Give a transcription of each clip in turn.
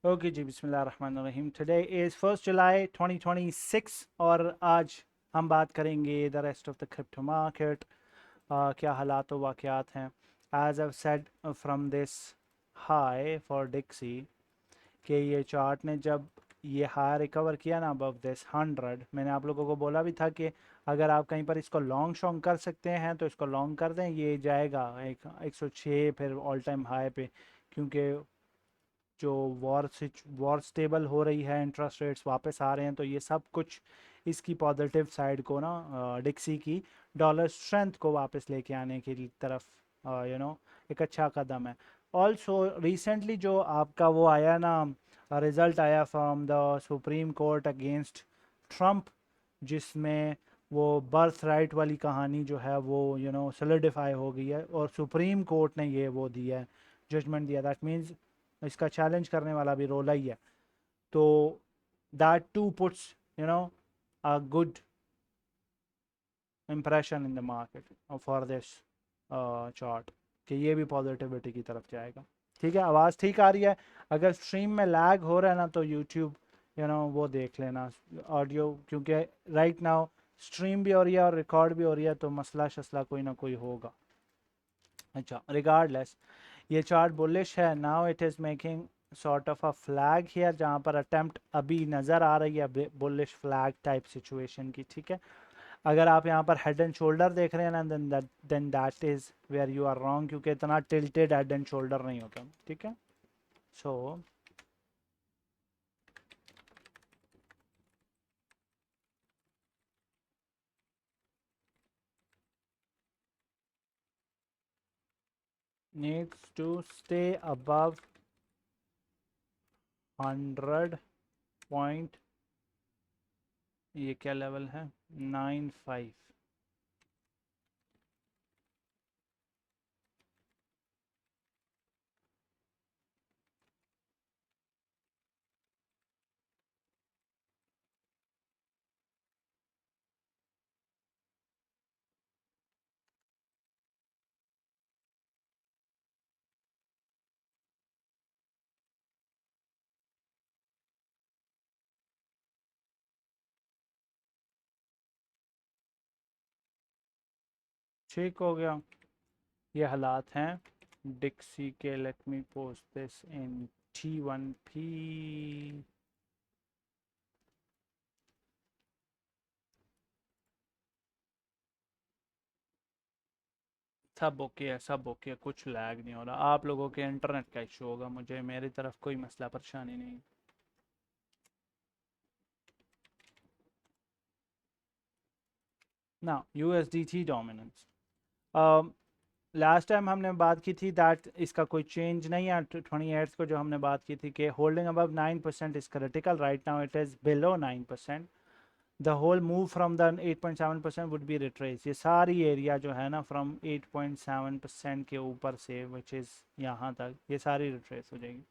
Okay जी, बिस्मिल्लाहिर्रहमानिर्रहीम। Today is 1 जुलाई 2026 और आज हम बात करेंगे the rest of the crypto market. क्या हालात व वाक़यात हैं। As I said from this high for डिक्सी कि ये चार्ट ने जब ये हाई रिकवर किया ना अबव दिस 100, मैंने आप लोगों को बोला भी था कि अगर आप कहीं पर इसको लॉन्ग शॉन्ग कर सकते हैं तो इसको लॉन्ग कर दें, ये जाएगा 106 फिर ऑल टाइम हाई पे, क्योंकि जो वॉर स्टेबल हो रही है, इंटरेस्ट रेट्स वापस आ रहे हैं, तो ये सब कुछ इसकी पॉजिटिव साइड को ना, डिक्सी की डॉलर स्ट्रेंथ को वापस लेके आने की तरफ एक अच्छा कदम है। ऑल्सो रिसेंटली जो आपका वो आया ना, रिज़ल्ट आया from the supreme court against Trump, जिसमें वो बर्थ राइट वाली कहानी जो है वो सोलिडिफाई हो गई है और सुप्रीम कोर्ट ने ये वो दिया है, जजमेंट दिया। दैट मीन्स इसका चैलेंज करने वाला भी रोला ही है। तो that to puts a good impression in the market for this chart, कि ये भी पॉजिटिविटी की तरफ जाएगा। ठीक है, आवाज़ ठीक आ रही है। अगर स्ट्रीम में लैग हो रहा है ना तो यूट्यूब वो देख लेना ऑडियो, क्योंकि राइट नाउ स्ट्रीम भी हो रही है और रिकॉर्ड भी हो रही है, तो मसला शसला कोई ना कोई होगा। अच्छा, रिगार्डलेस ये चार्ट बुलिश है। Now it is making sort of a flag here, जहाँ पर अटेम्प्ट अभी नज़र आ रही है बुलिश फ्लैग टाइप सिचुएशन की। ठीक है, अगर आप यहाँ पर हेड एंड शोल्डर देख रहे हैं ना, then that is where you are wrong, क्योंकि इतना टिल्टेड हेड एंड शोल्डर नहीं होता। ठीक है, सो needs to stay above 100 point, ये क्या लेवल है, 95। ठीक हो गया, ये हालात हैं डिक्सी के। Let me post this in T1P। सब ओके है, सब ओके है, कुछ लैग नहीं हो रहा। आप लोगों के इंटरनेट का इशू होगा, मुझे मेरी तरफ कोई मसला परेशानी नहीं। ना USDT डोमिनेंस, लास्ट टाइम हमने बात की थी दैट इसका कोई चेंज नहीं है। 28 को जो हमने बात की थी कि holding above 9% is critical, right now it is below 9%। The whole move from the 8.7% would be retrace. ये सारी एरिया जो है ना फ्रॉम 8.7% के ऊपर से विच इज़ यहाँ तक, ये सारी रिट्रेस हो जाएगी।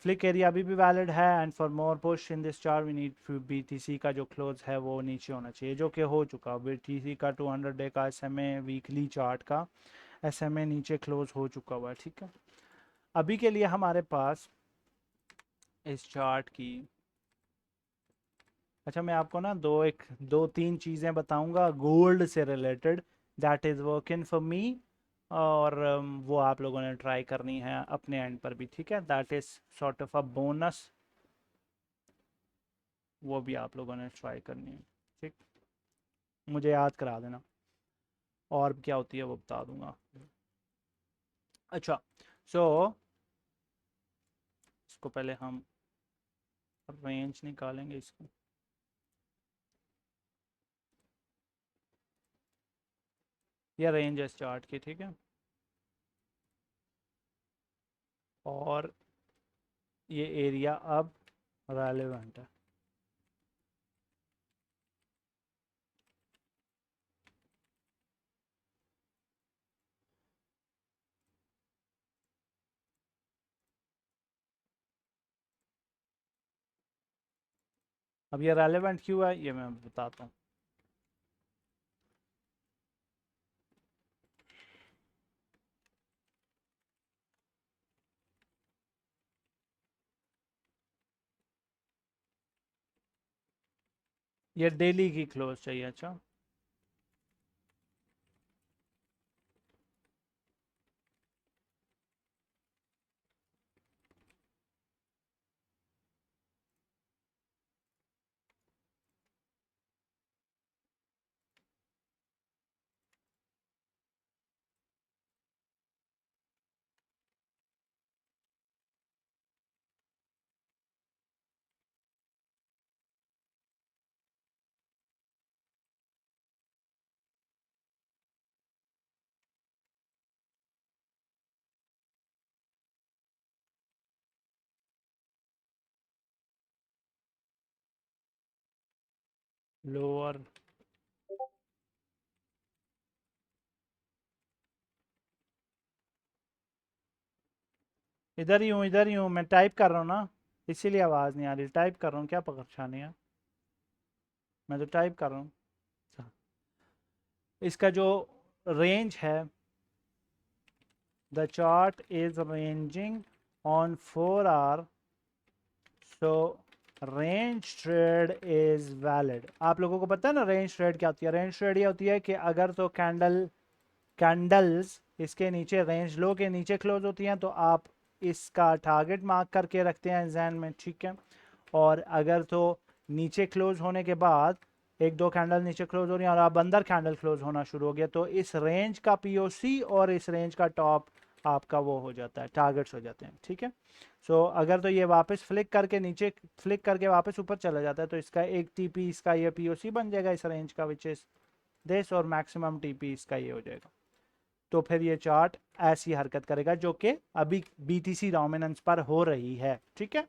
फ्लिक एरिया अभी भी वैलिड है, and for more push in this chart we need BTC का जो क्लोज है वो नीचे होना चाहिए, जो कि हो चुका। BTC का 200 डे का SMA वीकली चार्ट का SMA नीचे क्लोज हो चुका हुआ है। ठीक है, अभी के लिए हमारे पास इस चार्ट की, अच्छा मैं आपको ना दो तीन चीज़ें बताऊंगा गोल्ड से related, that is working for me, और वो आप लोगों ने ट्राई करनी है अपने एंड पर भी। ठीक है, that is sort of a bonus, वो भी आप लोगों ने ट्राई करनी है। ठीक, मुझे याद करा देना, और क्या होती है वो बता दूंगा। अच्छा, सो इसको पहले हम रेंज निकालेंगे इसको। ये रेंज है इस चार्ट की। ठीक है, और ये एरिया अब रेलेवेंट है। अब ये रेलेवेंट क्यों है ये मैं बताता हूँ। ये डेली की क्लोज चाहिए, अच्छा। लोअर, इधर ही हूँ, इधर ही हूँ, मैं टाइप कर रहा हूँ ना, इसीलिए आवाज़ नहीं आ रही। टाइप कर रहा हूँ, क्या परेशानी है? मैं तो टाइप कर रहा हूँ। इसका जो रेंज है, the chart is ranging on 4 hour, so range trade is valid. आप लोगों को पता है ना रेंज ट्रेड क्या होती है? रेंज ट्रेड ये होती है कि अगर तो कैंडल्स इसके नीचे, रेंज लो के नीचे क्लोज होती हैं, तो आप इसका टारगेट मार्क करके रखते हैं जहन में, ठीक है। और अगर तो नीचे क्लोज होने के बाद एक दो कैंडल नीचे क्लोज हो रही है और आप अंदर कैंडल क्लोज होना शुरू हो गया, तो इस रेंज का पीओसी और इस रेंज का टॉप आपका वो हो जाता है, टारगेट्स हो जाते हैं, ठीक है। सो अगर तो ये वापस फ्लिक करके नीचे, फ्लिक करके वापस ऊपर चला जाता है, तो इसका एक टीपी इसका ये पीओसी बन जाएगा इस रेंज का, विच इज दिस, और मैक्सिमम टीपी इसका ये हो जाएगा। तो फिर ये चार्ट ऐसी हरकत करेगा जो कि अभी बीटीसी डोमिनेंस पर हो रही है, ठीक है।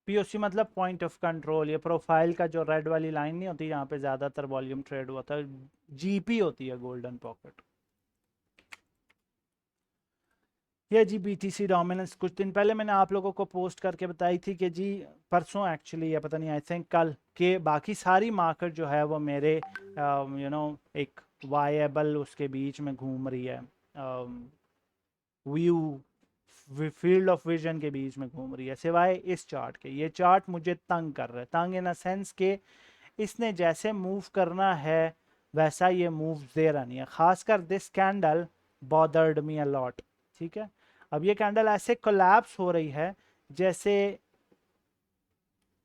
पीओसी मतलब पॉइंट ऑफ कंट्रोल। ये प्रोफाइल का जो रेड वाली लाइन नहीं होती जहाँ पे ज्यादातर वॉल्यूम ट्रेड हुआ था, जीपी होती है, गोल्डन पॉकेट। ये जी बीटीसी डोमिनेंस कुछ दिन पहले मैंने आप लोगों को पोस्ट करके बताई थी कि जी, परसों एक्चुअली, या पता नहीं, आई थिंक कल, के बाकी सारी मार्केट जो है वो मेरे एक वायबल उसके बीच में घूम रही है, व्यू, फील्ड ऑफ विजन के बीच में घूम रही है, सिवाय इस चार्ट के। ये चार्ट मुझे तंग कर रहा है, तंग इन अ सेंस के इसने जैसे मूव करना है वैसा ये मूव दे रहा नहीं है। खासकर this candle bothered me a lot, ठीक है। अब ये कैंडल ऐसे कोलैप्स हो रही है जैसे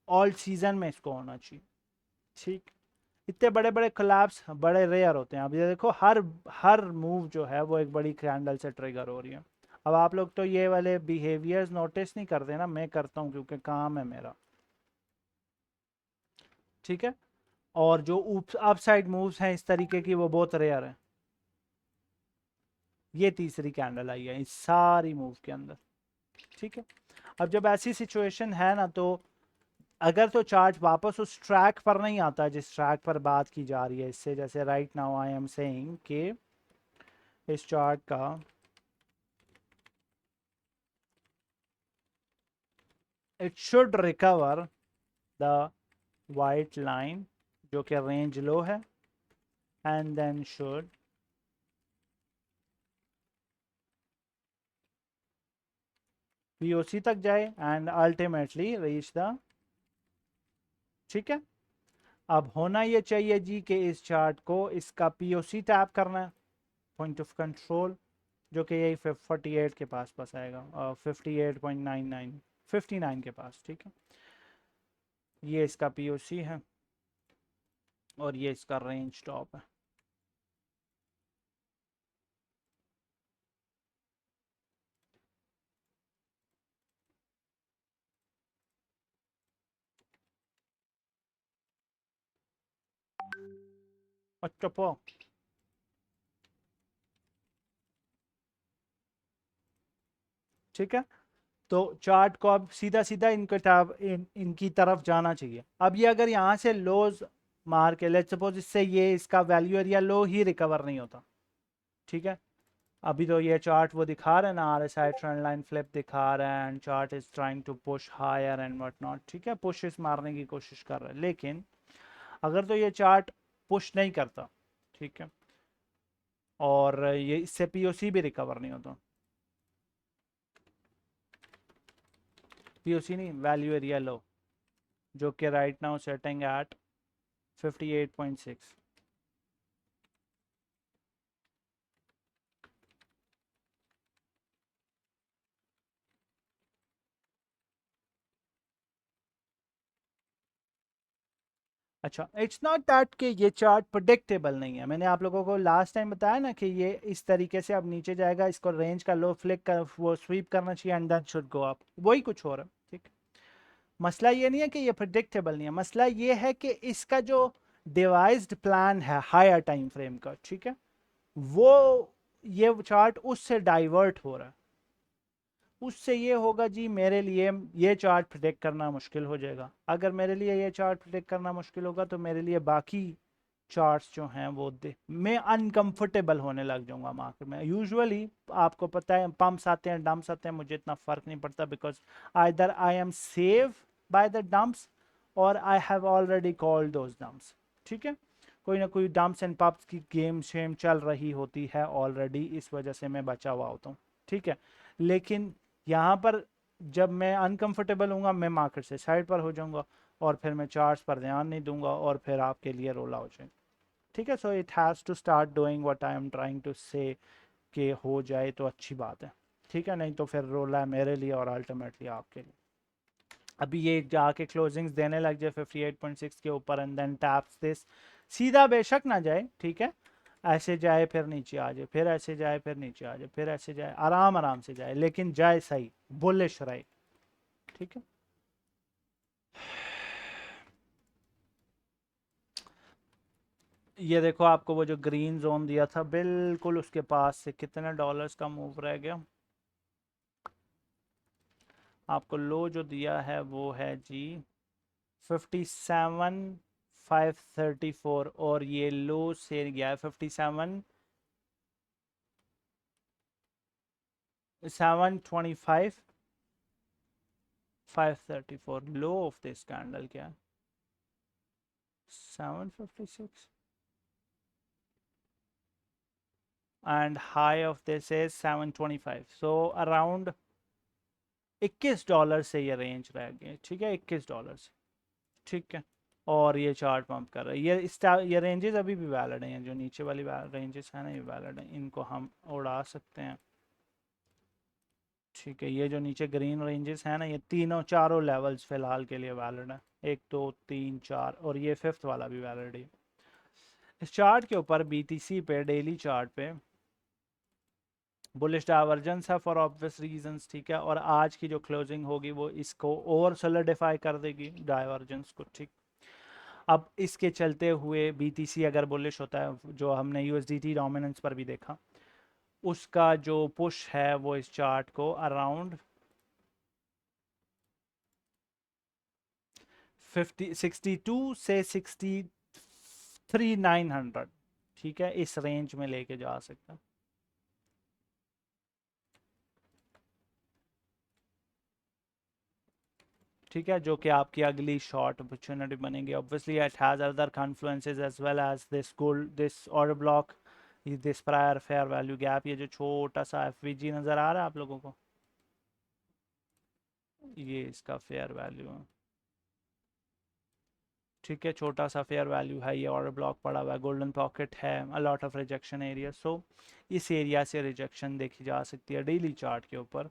ऑल सीजन में इसको होना चाहिए, ठीक। इतने बड़े बड़े कोलैप्स बड़े रेयर होते हैं। अब ये देखो, हर हर मूव जो है वो एक बड़ी कैंडल से ट्रिगर हो रही है। अब आप लोग तो ये वाले बिहेवियर्स नोटिस नहीं करते ना, मैं करता हूँ क्योंकि काम है मेरा, ठीक है। और जो अपसाइड मूव्स हैं इस तरीके की, वो बहुत रेयर है। ये तीसरी कैंडल आई है इस सारी मूव के अंदर, ठीक है। अब जब ऐसी सिचुएशन है ना, तो अगर तो चार्ट वापस उस ट्रैक पर नहीं आता जिस ट्रैक पर बात की जा रही है इससे, जैसे right now I am saying कि इस चार्ट का it should recover the white line जो कि रेंज लो है, एंड देन शुड पीओसी तक जाए एंड अल्टीमेटली रीच द, ठीक है। अब होना ये चाहिए जी कि इस चार्ट को इसका पीओसी टैप करना है, पॉइंट ऑफ कंट्रोल, जो कि यही 48 के पास पास आएगा, 58.99, 59 के पास, ठीक है। ये इसका पीओसी है और ये इसका रेंज टॉप है। अच्छा पो, ठीक है। तो चार्ट को अब सीधा सीधा इनकी तरफ जाना चाहिए। अब ये अगर यहाँ से लोज मार के, लेट्स सपोज इससे ये इसका वैल्यू एरिया लो ही रिकवर नहीं होता, ठीक है। अभी तो ये चार्ट वो दिखा रहा है ना, आरएसआई ट्रेंड लाइन फ्लिप दिखा रहा है, and chart is trying to push higher and what not, ठीक है, पुशेस मारने की कोशिश कर रहा है। लेकिन अगर तो ये चार्ट पुश नहीं करता, ठीक है, और ये इससे पीओसी भी रिकवर नहीं होता, पीओसी नहीं, वैल्यू एरिया लो, जो कि राइट नाउ सेटिंग एट 58.6। अच्छा, इट्स नॉट दैट कि ये चार्ट प्रिडिक्टेबल नहीं है। मैंने आप लोगों को लास्ट टाइम बताया ना कि ये इस तरीके से अब नीचे जाएगा, इसको रेंज का लो फ्लिक कर वो स्वीप करना चाहिए and then should go up, वही कुछ हो रहा है। ठीक, मसला ये नहीं है कि ये प्रिडिक्टेबल नहीं है, मसला ये है कि इसका जो डिवाइस्ड प्लान है हायर टाइम फ्रेम का, ठीक है, वो ये चार्ट उससे डाइवर्ट हो रहा है। उससे ये होगा जी, मेरे लिए ये चार्ट प्रिडिक्ट करना मुश्किल हो जाएगा। अगर मेरे लिए ये चार्ट प्रिडिक्ट करना मुश्किल होगा तो मेरे लिए बाकी चार्ट्स जो हैं वो दे मैं अनकंफर्टेबल होने लग जाऊंगा मार्केट में। यूजुअली आपको पता है पंप्स आते हैं, डंप्स आते हैं, मुझे इतना फर्क नहीं पड़ता, because either I am save by the dumps और I have already called those dumps. ठीक है, कोई ना कोई डंप्स एंड पब्स की गेम शेम चल रही होती है ऑलरेडी, इस वजह से मैं बचा हुआ होता हूँ। ठीक है, लेकिन यहाँ पर जब मैं अनकंफर्टेबल हूँ मैं मार्केट से साइड पर हो जाऊंगा और फिर मैं चार्ट्स पर ध्यान नहीं दूंगा और फिर आपके लिए रोल आउट जाए। ठीक है, so it has to start doing what I am trying to say, कि हो जाए तो अच्छी बात है। ठीक है, नहीं तो फिर रोला है मेरे लिए और अल्टीमेटली आपके लिए। अभी ये जाके क्लोजिंग्स देने लग जाए 58.6 के ऊपर एंड देन टैप्स दिस, सीधा बेशक ना जाए, ठीक है, ऐसे जाए फिर नीचे आ जाए, फिर ऐसे जाए फिर नीचे आ जाए, फिर ऐसे जाए, आराम आराम से जाए, लेकिन जाए सही, बुलिश राइट। ठीक है, ये देखो आपको वो जो ग्रीन जोन दिया था बिल्कुल उसके पास से कितने डॉलर्स का मूव रह गया। आपको लो जो दिया है वो है जी 57,534 और ये लो से गया है 57,725,534। लो ऑफ दिस कैंडल क्या है? 756 and high of this is 725, so around 21 dollar से ये रेंज रह गए। ठीक है, 21 डॉलर से। ठीक है, और ये चार्ट पंप कर रहा है, ये रेंजेस अभी भी वैलिड हैं, जो नीचे वाली रेंजेस हैं ना ये वैलिड हैं, इनको हम उड़ा सकते हैं। ठीक है, ये जो नीचे ग्रीन रेंजेस हैं ना ये तीनों चारों लेवल्स फिलहाल के लिए वैलिड हैं, 1 2 3 4, और ये फिफ्थ वाला भी वैलिड है। इस चार्ट के ऊपर बीटीसी पे डेली चार्ट पे बुलिश डाइवर्जेंस है फॉर ऑब्वियस रीजंस। ठीक है, और आज की जो क्लोजिंग होगी वो इसको और सोलिडिफाई कर देगी डाइवर्जेंस को। ठीक, अब इसके चलते हुए बीटीसी अगर बुलिश होता है, जो हमने यूएसडीटी डोमिनेंस पर भी देखा, उसका जो पुश है वो इस चार्ट को अराउंड 62 से 63,900, ठीक है, इस रेंज में लेके जा सकता है। ठीक है, जो कि आपकी अगली शॉर्ट अपॉर्चुनिटी बनेगी। Obviously it has other confluences as well as this gold, this order block, this prior fair value gap. ये जो छोटा सा एफवीजी नज़र आ रहा है आप लोगों को, ये इसका फेयर वैल्यू है। ठीक है, छोटा सा फेयर वैल्यू है, ये ऑर्डर ब्लॉक पड़ा हुआ है, गोल्डन पॉकेट है, a lot of rejection area. So इस एरिया से रिजेक्शन देखी जा सकती है डेली चार्ट के ऊपर।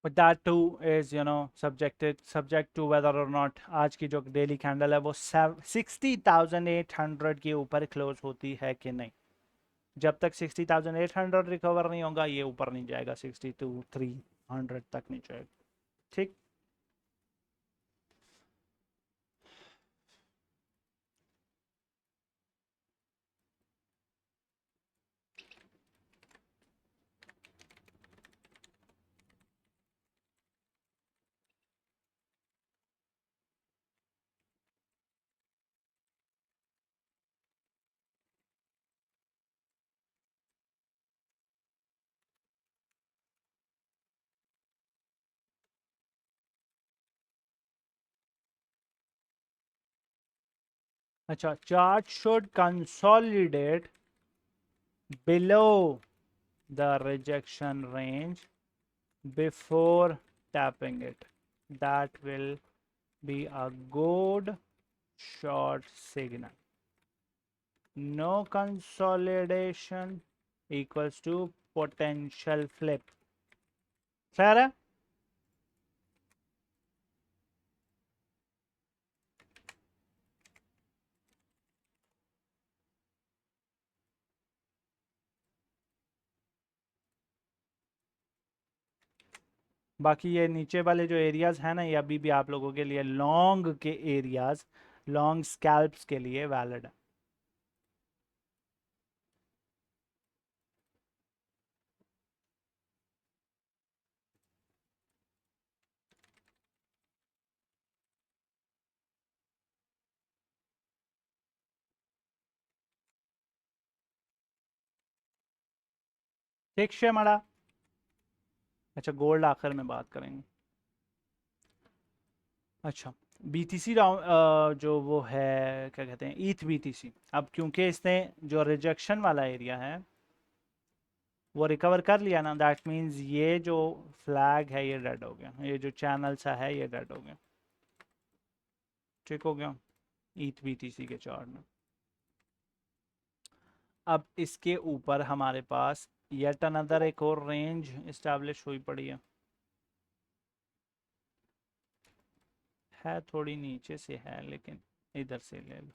But that too is, subject to whether or not आज की जो डेली कैंडल है वो 60,800 के ऊपर क्लोज होती है कि नहीं। जब तक 60,800 रिकवर नहीं होगा ये ऊपर नहीं जाएगा, 62,300 तक नहीं जाएगा। ठीक, अच्छा, chart should consolidate below the rejection range before tapping it. That will be a good short signal. No consolidation equals to potential flip. खैर है। बाकी ये नीचे वाले जो एरियाज हैं ना, ये अभी भी आप लोगों के लिए लॉन्ग के एरियाज, लॉन्ग स्कैल्प्स के लिए वैलिड है। ठीक है मड़ा। अच्छा, गोल्ड आखिर में बात करेंगे। अच्छा, बीटीसी जो वो है, क्या कहते हैं, ईथ बीटीसी, अब क्योंकि इसने जो रिजेक्शन वाला एरिया है वो रिकवर कर लिया ना, दैट मीन्स ये जो फ्लैग है ये डेड हो गया, ये जो चैनल सा है ये डेड हो गया। ठीक हो गया ईथ बीटीसी के चार्ट में। अब इसके ऊपर हमारे पास येट अनदर एक और रेंज इस्टेब्लिश हुई पड़ी है थोड़ी नीचे से है, लेकिन इधर से ले लो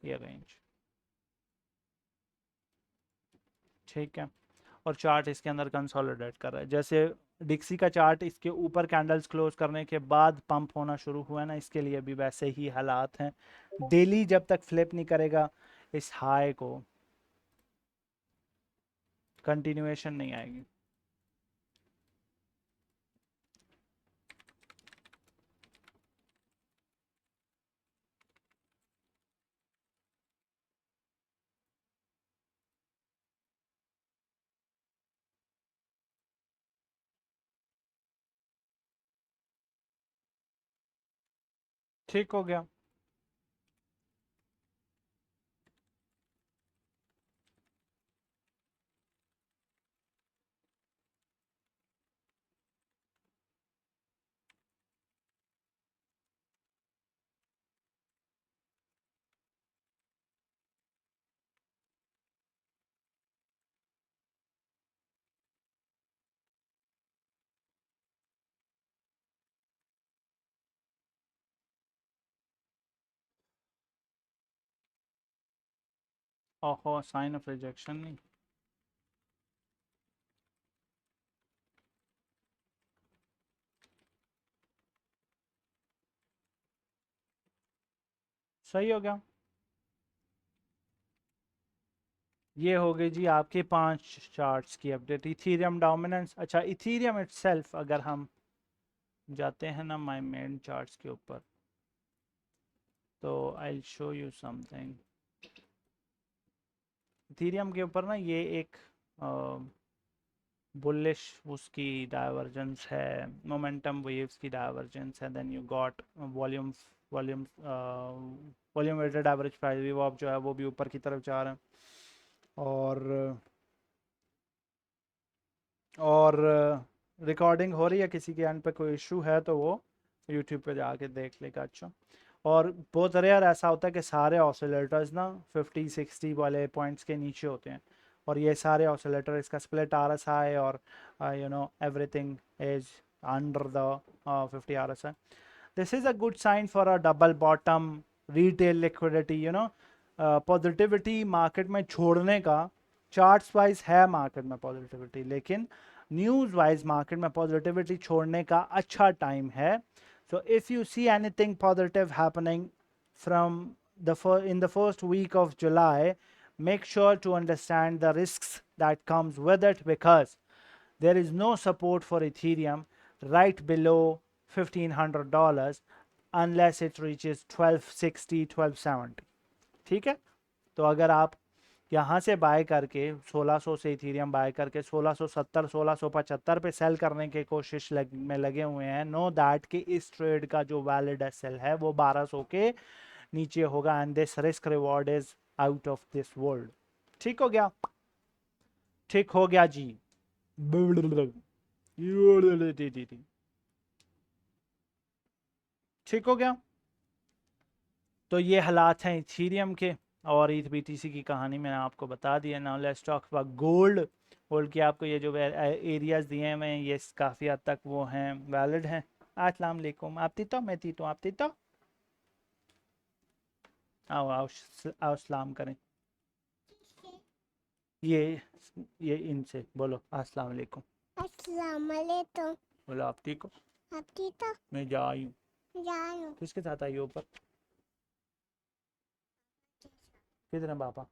ये रेंज। ठीक है, और चार्ट इसके अंदर कंसोलिडेट कर रहा है। जैसे डिक्सी का चार्ट इसके ऊपर कैंडल्स क्लोज करने के बाद पंप होना शुरू हुआ है ना, इसके लिए भी वैसे ही हालात हैं। डेली जब तक फ्लिप नहीं करेगा इस हाई को, कंटिन्यूएशन नहीं आएगी। ठीक हो गया। ओहो, साइन ऑफ रिजेक्शन नहीं। सही हो गया। ये हो गई जी आपके 5 चार्ट्स की अपडेट। Ethereum dominance. अच्छा, इथीरियम इटसेल्फ अगर हम जाते हैं ना माय मेन चार्ट्स के ऊपर, तो I will show you something. Ethereum के ऊपर ना ये एक बुलिश उसकी डाइवर्जेंस है, मोमेंटम वेव्स की डाइवर्जेंस है। Then you got volume volume volume weighted average price भी वो जो है वो भी ऊपर की तरफ जा रहे हैं। और रिकॉर्डिंग हो रही है, किसी के एंड पे कोई इशू है तो वो यूट्यूब पे जाके देख लेगा। अच्छा, और बहुत रेयर ऐसा होता है कि सारे ऑसिलेटर्स ना 50-60 वाले पॉइंट्स के नीचे होते हैं, और ये सारे ऑसिलेटर, इसका स्प्लिट RSI और everything is under the 50 RSI। This is a good sign for a double bottom retail liquidity, positivity market में छोड़ने का। चार्ट्स वाइज है मार्केट में पॉजिटिविटी, लेकिन न्यूज़ वाइज मार्केट में पॉजिटिविटी छोड़ने का अच्छा टाइम है। So if you see anything positive happening from in the first week of July, make sure to understand the risks that comes with it, because there is no support for Ethereum right below $1,500 unless it reaches 1260 1270। ठीक है, तो अगर आप यहाँ से bye करके 1600 से Ethereum bye करके 1670 1675 पे सेल करने की कोशिश में लगे हुए हैं, नो दैट कि इस ट्रेड का जो वैलिड सेल है वो 1200 के नीचे होगा, and this risk reward is out of this world. ठीक हो गया? ठीक हो गया जी। ठीक हो गया? तो ये हालात हैं इथीरियम के, और ईथ बीटीसी की कहानी मैंने आपको बता दी है। Now let's talk about gold. Gold के आपको ये जो एरियाज दिए हुए हैं ये काफ़ी हद तक वो हैं, वैलिड हैं। अस्सलाम वालेकुम। आप तीतो, मैं तीतो, आप तीतो। आओ आओ आओ सलाम करें। ये ये इनसे बोलो अस्सलाम वालेकुम। अस्सलाम वालेकुम। बोलो आप ठीक हो? आप ठीक हो? मैं जा आई हूँ। जानो किसके साथ आई हो ऊपर? किधर है पापा?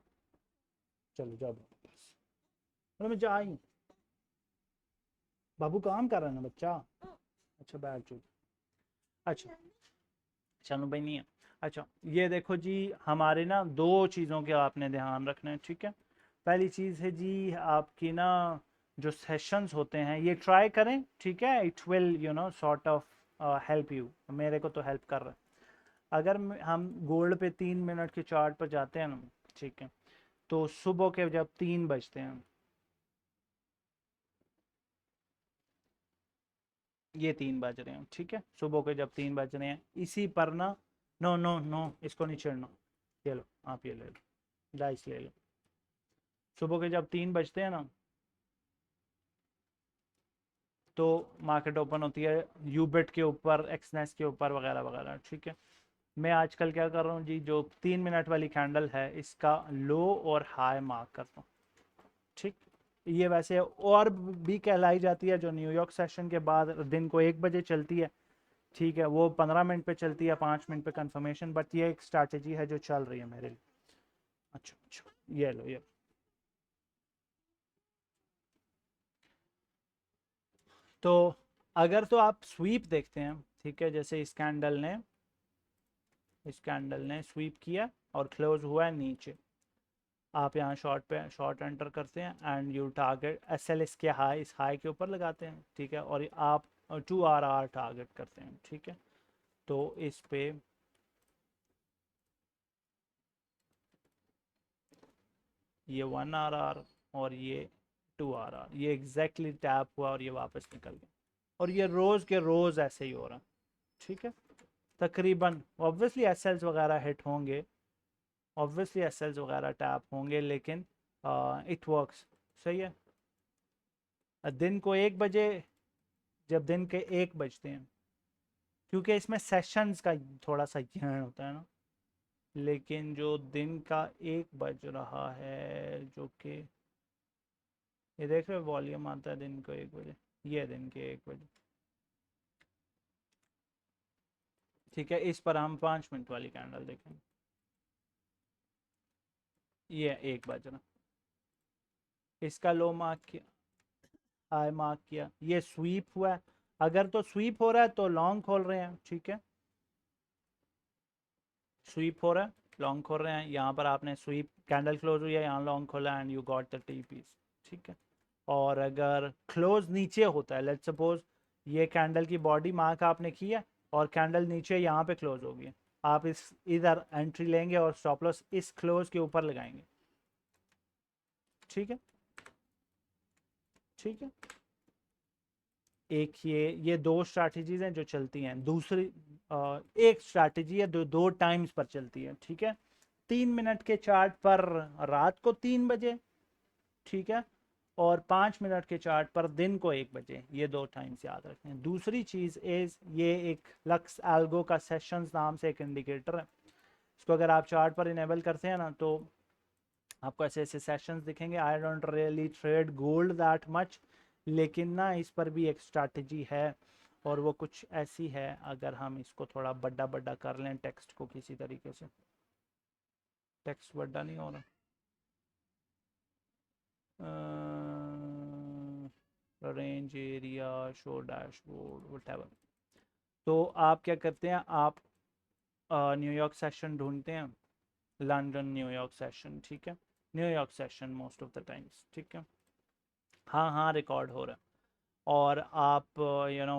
चलो जाओ बस। बोलो मैं जा आई हूँ। बाबू काम कर रहा है ना बच्चा। अच्छा बैठ चुप। अच्छा चलो भाई नहीं है। अच्छा ये देखो जी, हमारे ना दो चीज़ों के आपने ध्यान रखना है, ठीक है। पहली चीज़ है जी आपकी ना जो सेशंस होते हैं ये ट्राई करें, ठीक है। It will you know sort of help you. मेरे को तो हेल्प कर रहा है। अगर हम गोल्ड पे 3 मिनट के चार्ट पर जाते हैं ना, ठीक है, तो सुबह के जब 3 बजते हैं, ये 3 बज रहे हैं, ठीक है, सुबह के जब 3 बज रहे हैं, इसी पर ना, नो नो नो इसको नहीं छेड़ना। ये लो आप ये ले लो, डाइस ले लो। सुबह के जब 3 बजते हैं ना, तो मार्केट ओपन होती है यूबिट के ऊपर, एक्सनेस के ऊपर वगैरह वगैरह, ठीक है। मैं आजकल क्या कर रहा हूँ जी, जो 3 मिनट वाली कैंडल है इसका लो और हाई मार्क करता हूँ, ठीक। ये वैसे और भी कहलाई जाती है जो न्यूयॉर्क सेशन के बाद दिन को 1 बजे चलती है, ठीक है। वो 15 मिनट पे चलती है, 5 मिनट पे कंफर्मेशन, बट ये एक स्ट्रैटेजी है जो चल रही है मेरे लिए। अच्छा अच्छा ये लो ये। तो अगर तो आप स्वीप देखते हैं, ठीक है, जैसे इस कैंडल ने स्वीप किया और क्लोज हुआ है नीचे, आप यहाँ शॉर्ट पे शॉर्ट एंटर करते हैं and you target S L इसके हाई, इस हाई के ऊपर लगाते हैं, ठीक है, और आप 2 RR टारगेट करते हैं, ठीक है। तो इस पे ये 1 RR और ये 2 RR, ये एग्जैक्टली टैप हुआ और ये वापस निकल गया, और ये रोज़ के रोज़ ऐसे ही हो रहा है, ठीक है। तकरीबन ऑब्वियसली एस एल्स वगैरह हिट होंगे, ऑब्वियसली एस एल्स वगैरह टैप होंगे, लेकिन इट वर्क्स, सही है। दिन को 1 बजे, जब दिन के 1 बजते हैं, क्योंकि इसमें सेशंस का थोड़ा सा ज्ञान होता है ना, लेकिन जो दिन का 1 बज रहा है, जो कि ये देख रहे हो वॉल्यूम आता है दिन को 1 बजे, ये दिन के 1 बजे, ठीक है। इस पर हम 5 मिनट वाली कैंडल देखेंगे, ये 1 बज रहा, इसका लो मार्क किया, हाई मार्क किया, ये स्वीप हुआ है। अगर तो स्वीप हो रहा है तो लॉन्ग खोल रहे हैं, ठीक है, स्वीप हो रहा है लॉन्ग खोल रहे हैं। यहाँ पर आपने स्वीप कैंडल क्लोज हुई है, यहाँ लॉन्ग खोला and you got the T piece, ठीक है। और अगर क्लोज नीचे होता है, लेट्स सपोज ये कैंडल की बॉडी मार्क आपने की है और कैंडल नीचे यहाँ पे क्लोज होगी, आप इस इधर एंट्री लेंगे और स्टॉप लॉस इस क्लोज के ऊपर लगाएंगे, ठीक है, ठीक है। एक ये दो स्ट्रैटेजीज हैं जो चलती हैं। दूसरी एक स्ट्रैटेजी है दो टाइम्स पर चलती है, ठीक है। 3 मिनट के चार्ट पर रात को 3 बजे, ठीक है, और 5 मिनट के चार्ट पर दिन को 1 बजे, ये दो टाइम्स याद रखें। दूसरी चीज़ इज ये एक लक्स एल्गो का सेशंस नाम से एक इंडिकेटर है, इसको अगर आप चार्ट पर इनेबल करते हैं ना, तो आपको ऐसे ऐसे सेशंस दिखेंगे। I don't really trade gold that much, लेकिन ना इस पर भी एक स्ट्रैटेजी है, और वो कुछ ऐसी है, अगर हम इसको थोड़ा बड़ा बड़ा कर लें टेक्स्ट को किसी तरीके से, टेक्स्ट बड़ा नहीं हो रहा, range area show dashboard whatever. तो आप क्या करते हैं, आप न्यूयॉर्क सेशन ढूंढते हैं, लंदन न्यूयॉर्क सेशन, ठीक है, New York session most of the times, ठीक है। हाँ हाँ रिकॉर्ड हो रहा है। और आप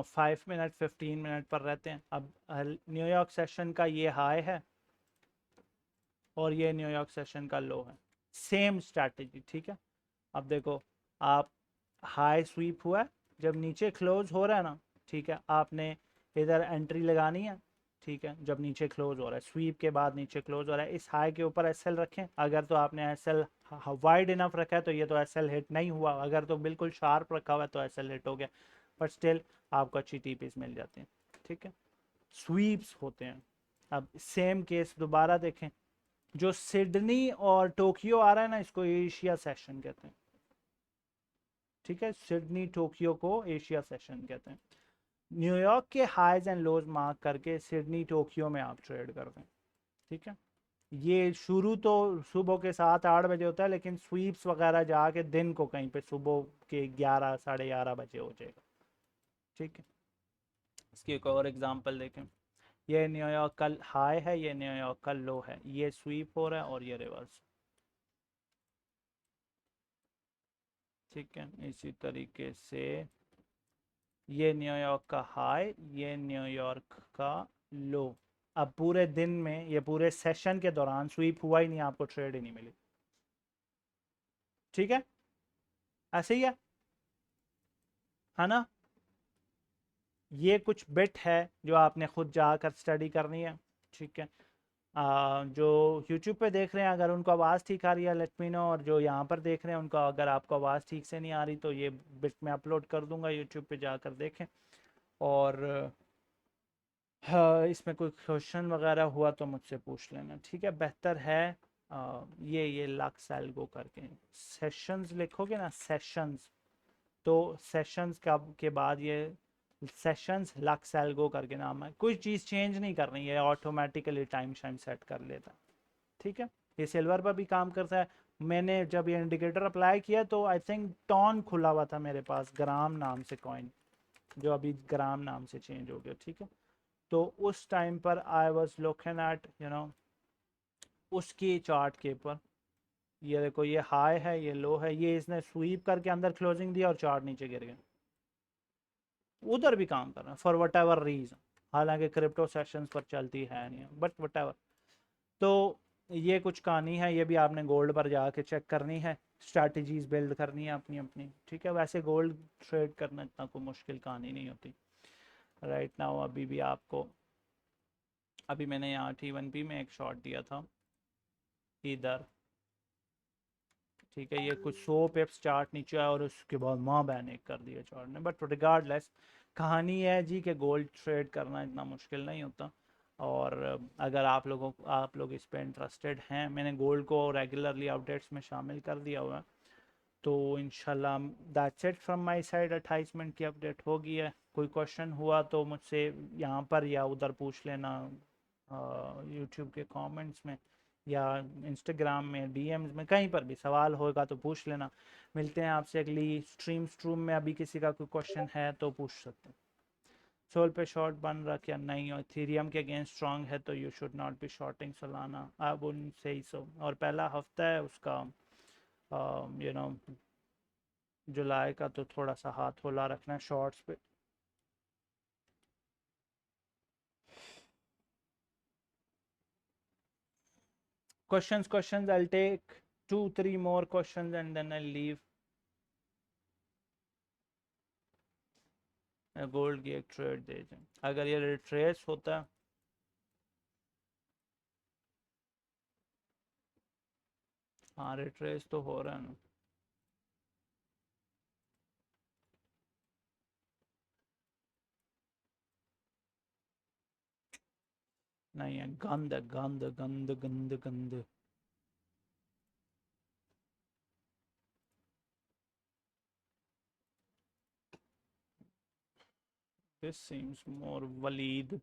5 मिनट 15 मिनट पर रहते हैं। अब न्यूयॉर्क सेशन का ये हाई है, और ये न्यूयॉर्क सेशन का लो है, सेम स्ट्रैटेजी, ठीक है। अब देखो, आप हाई स्वीप हुआ है, जब नीचे क्लोज हो रहा है ना, ठीक है, आपने इधर एंट्री लगानी है, ठीक है। जब नीचे क्लोज हो रहा है, स्वीप के बाद नीचे क्लोज हो रहा है, इस हाई के ऊपर एसएल रखें। अगर तो आपने एसएल वाइड इनफ रखा है तो ये तो एसएल हिट नहीं हुआ, अगर तो बिल्कुल शार्प रखा हुआ है तो एसएल हिट हो गया, बट स्टिल आपको अच्छी टीपीस मिल जाती हैं, ठीक है। स्वीप्स होते हैं। अब सेम केस दोबारा देखें, जो सिडनी और टोक्यो आ रहा है ना, इसको एशिया सेशन कहते हैं, ठीक है। सिडनी टोक्यो को एशिया सेशन कहते हैं। न्यूयॉर्क के हाईज एंड लोज मार्क करके सिडनी टोक्यो में आप ट्रेड करते हैं, ठीक है। ये शुरू तो सुबह के 7-8 बजे होता है, लेकिन स्वीप्स वगैरह जाके दिन को कहीं पे सुबह के 11 साढ़े 11 बजे हो जाएगा, ठीक है। इसकी एक और एग्जांपल देखें, ये न्यूयॉर्क का हाई है, ये न्यूयॉर्क का लो है, ये स्वीप हो रहा है और ये रिवर्स, ठीक है। इसी तरीके से ये न्यूयॉर्क का हाई, ये न्यूयॉर्क का लो। अब पूरे दिन में, ये पूरे सेशन के दौरान स्वीप हुआ ही नहीं, आपको ट्रेड ही नहीं मिली, ठीक है। ऐसे ही है ना। ये कुछ बिट है जो आपने खुद जाकर स्टडी करनी है, ठीक है। जो यूट्यूब पे देख रहे हैं अगर उनको आवाज़ ठीक आ रही है लेट मी नो, और जो यहाँ पर देख रहे हैं उनका अगर आपको आवाज़ ठीक से नहीं आ रही तो ये बिट में अपलोड कर दूंगा, यूट्यूब पे जाकर देखें। और हाँ, इसमें कोई क्वेश्चन वगैरह हुआ तो मुझसे पूछ लेना, ठीक है। बेहतर है ये लक्स एल्गो करके सेशंस लिखोगे ना, सेशंस, तो सेशंस का के बाद ये सेशंस लक्स एल्गो करके नाम है, कोई चीज़ चेंज नहीं करनी है, ऑटोमेटिकली टाइम शाइम सेट कर लेता है, ठीक है। ये सिल्वर पर भी काम करता है। मैंने जब ये इंडिकेटर अप्लाई किया तो आई थिंक टॉन खुला हुआ था मेरे पास, ग्राम नाम से कॉइन, जो अभी ग्राम नाम से चेंज हो गया, ठीक है। तो उस टाइम पर आई वॉज लुकिंग एट उसकी चार्ट के ऊपर, ये देखो, ये हाई है, ये लो है, ये इसने स्वीप करके अंदर क्लोजिंग दिया और चार्ट नीचे गिर गया, उधर भी काम कर रहा है फॉर वट एवर रीजन, हालांकि क्रिप्टो सेशंस पर चलती है नहीं, बट वट एवर। तो ये कुछ कहानी है, ये भी आपने गोल्ड पर जाके चेक करनी है, स्ट्रैटेजीज बिल्ड करनी है अपनी अपनी, ठीक है। वैसे गोल्ड ट्रेड करना इतना कोई मुश्किल कहानी नहीं होती। राइट नाउ अभी भी आपको, अभी मैंने यहाँ T1P में एक शॉट दिया था इधर, ठीक है। ये कुछ 100 पिप्स चार्ट नीचे आया और उसके बाद माँ बहन एक कर दिया चार्ट ने, बट रिगार्डलेस कहानी है जी कि गोल्ड ट्रेड करना इतना मुश्किल नहीं होता। और अगर आप लोग इस पे इंटरेस्टेड हैं, मैंने गोल्ड को रेगुलरली अपडेट्स में शामिल कर दिया हुआ है, तो इंशाल्लाह that's it from my side. 28 minute की अपडेट होगी है। कोई क्वेश्चन हुआ तो मुझसे यहाँ पर या उधर पूछ लेना, यूट्यूब के कमेंट्स में या इंस्टाग्राम में डीएम्स में, कहीं पर भी सवाल होगा तो पूछ लेना। मिलते हैं आपसे अगली स्ट्रीम में। अभी किसी का कोई क्वेश्चन है तो पूछ सकते हैं। सोल पे शॉर्ट बन रहा क्या? नहीं, और इथेरियम के अगेंस्ट स्ट्रांग है तो you should not be shorting Solana, I wouldn't say so. और पहला हफ्ता है उसका, यू नो जुलाई का, तो थोड़ा सा हाथ होला रखना है शॉर्ट्स पे। questions I'll take 2-3 more questions and then I'll leave. Gold की एक ट्रेड दे दें, अगर ये रिट्रेस होता, हाँ रिट्रेस तो हो रहा है ना। नहीं है, गंद है, गंद गंद गंद गंद। दिस सीम्स मोर वलीद।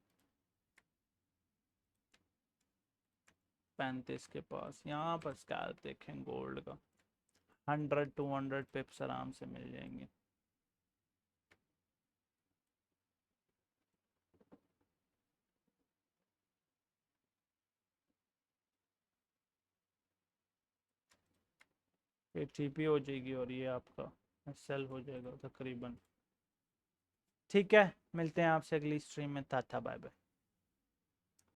35 के पास यहाँ पर स्कैल्प देखें गोल्ड का, 100-200 पिप्स आराम से मिल जाएंगे। ये टीपी हो जाएगी और ये आपका सेल हो जाएगा तकरीबन। ठीक है, मिलते हैं आपसे अगली स्ट्रीम में। Tata bye bye.